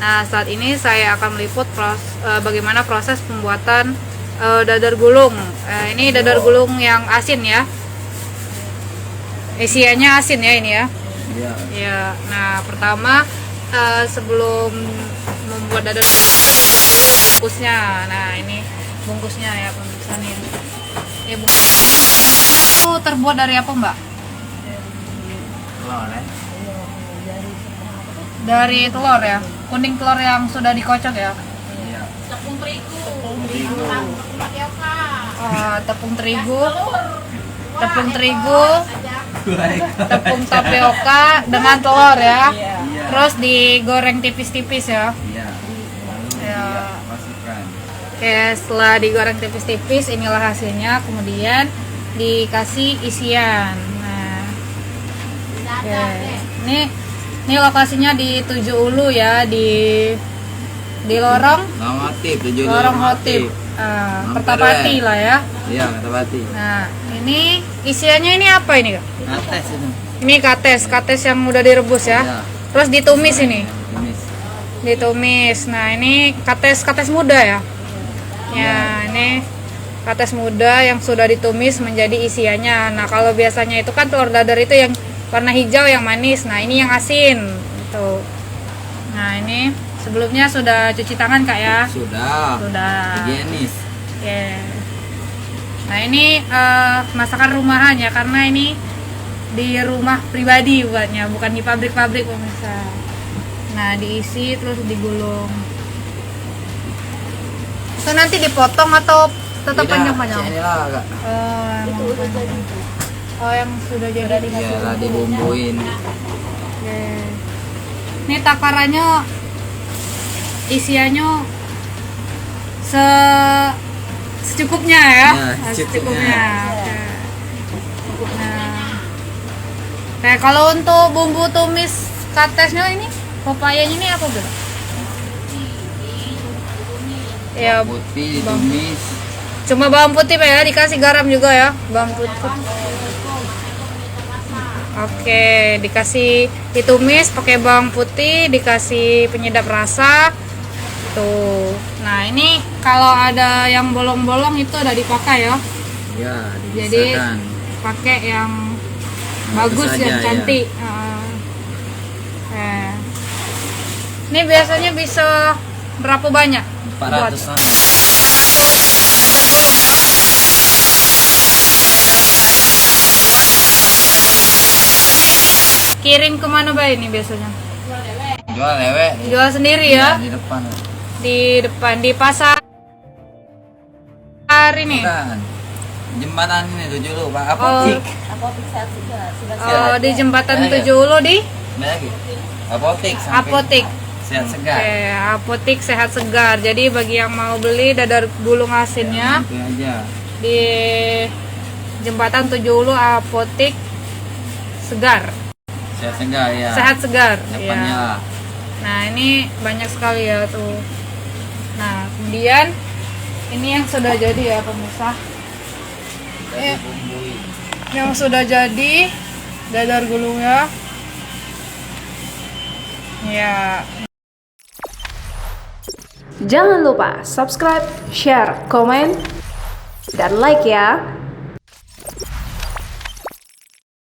Nah, saat ini saya akan meliput bagaimana proses pembuatan dadar gulung. Ini dadar gulung yang asin ya. Isiannya asin ya ini ya. Iya. Ya. Nah, pertama sebelum membuat dadar gulung bungkusnya. Nah, ini bungkusnya ya pemirsa nih. Ini bungkusnya itu terbuat dari apa, Mbak? Telur ya. Dari telur ya, kuning telur yang sudah dikocok ya. Iya. Tepung terigu. Tepung terigu, tepung terigu, tepung tapioka dengan telur ya. Iya. Terus digoreng tipis-tipis ya. Iya. Lalu Ya. masukkan. Oke, setelah digoreng tipis-tipis, inilah hasilnya. Kemudian dikasih isian. Nah, oke. Ini lokasinya di Tujuh Ulu ya, di lorong Lorong Hotip, Kertapati lah ya. Iya, Kertapati. Nah, ini isiannya ini apa ini, Kak? Ates itu. Ini kates yang udah direbus ya. Iya. Terus ditumis ini. Tumis. Ditumis. Nah, ini kates muda ya. Ya, ini kates muda yang sudah ditumis menjadi isiannya. Nah, kalau biasanya itu kan telur dadar itu yang warna hijau yang manis. Nah, ini yang asin. Tuh. Nah, ini sebelumnya sudah cuci tangan, Kak ya? Sudah. Higienis. Ya. Nah, ini masakan rumahan ya, karena ini di rumah pribadi buatnya, bukan di pabrik-pabrik pemirsa. Nah, diisi terus digulung. Itu nanti dipotong atau tetap panjang-panjang? Inilah, Kak. Yang sudah jadi. Iya, lah dibumbuin. Oke. Ini takarannya isiannya secukupnya ya. Ya, secukupnya. Oke. Secukupnya. Oke, kalau untuk bumbu tumis katesnya ini, pepayanya ini apa, Bro? Ya, Putih ditumis. cuma bawang putih Pak ya, dikasih garam juga ya, bawang putih. Oke, dikasih ditumis pakai bawang putih, dikasih penyedap rasa. Tuh. Nah, ini kalau ada yang bolong-bolong itu udah dipakai ya. Ya, Jadi dipisahkan. pakai yang bagus saja, yang ya. cantik. Ini biasanya bisa berapa banyak? 400-an. Kirim kemana Bay ini biasanya? Jual lewe. Jual sendiri ya? Di depan. Di pasar ini. Bukan. Jembatan ini Tujuh Ulu, Pak. Oh, Apotik sehat juga. oh di jembatan Tujuh Ulu di Ada lagi. Apotik. samping Apotik. Sehat segar. Oke, apotik sehat segar. Jadi bagi yang mau beli dadar gulung asinnya Itu aja. di jembatan Tujuh Ulu apotik segar. Sehat segar ya. Sehat segar. Depannya Ya. lah. Nah, ini banyak sekali ya tuh. Nah, kemudian ini yang sudah jadi ya pemirsa. Dari bumbui. Yang sudah jadi dadar gulungnya. Ya. Jangan lupa subscribe, share, komen, dan like ya.